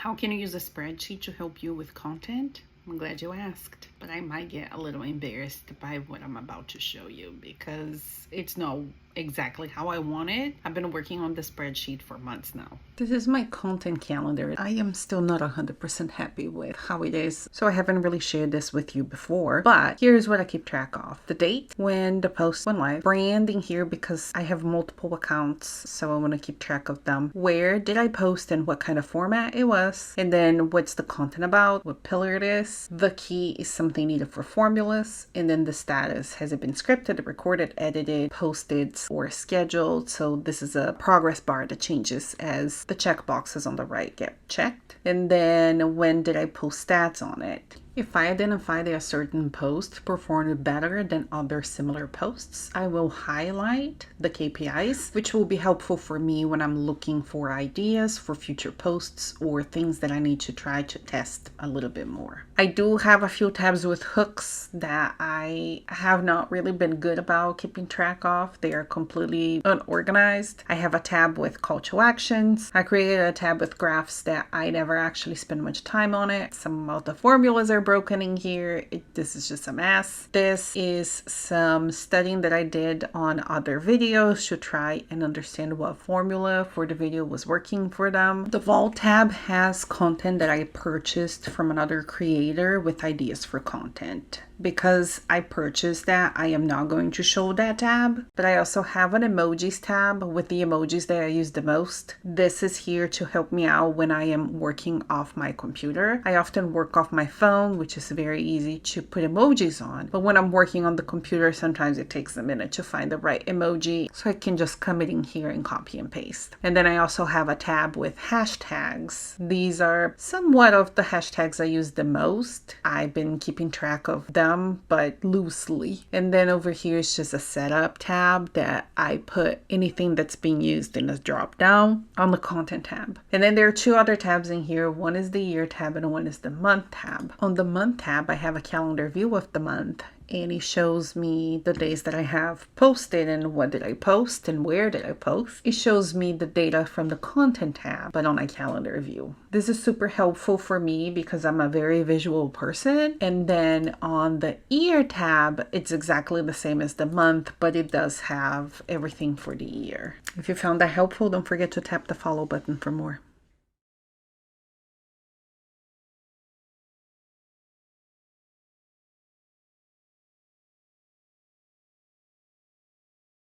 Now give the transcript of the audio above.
How can you use a spreadsheet to help you with content? I'm glad you asked, but I might get a little embarrassed by what I'm about to show you because it's not exactly how I want it. I've been working on the spreadsheet for months now. This is my content calendar. I am still not 100% happy with how it is, so I haven't really shared this with you before, but here's what I keep track of. The date when the post went live, branding here because I have multiple accounts, so I want to keep track of them. Where did I post and what kind of format it was, and then what's the content about, what pillar it is. The key is something needed for formulas, and then the status. Has it been scripted, recorded, edited, posted, or scheduled? So this is a progress bar that changes as the checkboxes on the right get checked. And then when did I post stats on it? If I identify that a certain post performed better than other similar posts, I will highlight the KPIs, which will be helpful for me when I'm looking for ideas for future posts or things that I need to try to test a little bit more. I do have a few tabs with hooks that I have not really been good about keeping track of. They are completely unorganized. I have a tab with call to actions. I created a tab with graphs that I never actually spend much time on it. Some of the formulas are broken in here. This is just a mess. This is some studying that I did on other videos to try and understand what formula for the video was working for them. The Vault tab has content that I purchased from another creator with ideas for content. Because I purchased that, I am not going to show that tab, but I also have an emojis tab with the emojis that I use the most. This is here to help me out when I am working off my computer. I often work off my phone, which is very easy to put emojis on, but when I'm working on the computer, sometimes it takes a minute to find the right emoji, so I can just come in here and copy and paste. And then I also have a tab with hashtags. These are somewhat of the hashtags I use the most. I've been keeping track of them, but loosely. And then over here is just a setup tab that I put anything that's being used in a drop down on the content tab. And then there are two other tabs in here. One is the year tab and one is the month tab. On the month tab, I have a calendar view of the month, and it shows me the days that I have posted and what did I post and where did I post. It shows me the data from the content tab, but on a calendar view. This is super helpful for me because I'm a very visual person. And then on the year tab, it's exactly the same as the month, but it does have everything for the year. If you found that helpful, don't forget to tap the follow button for more.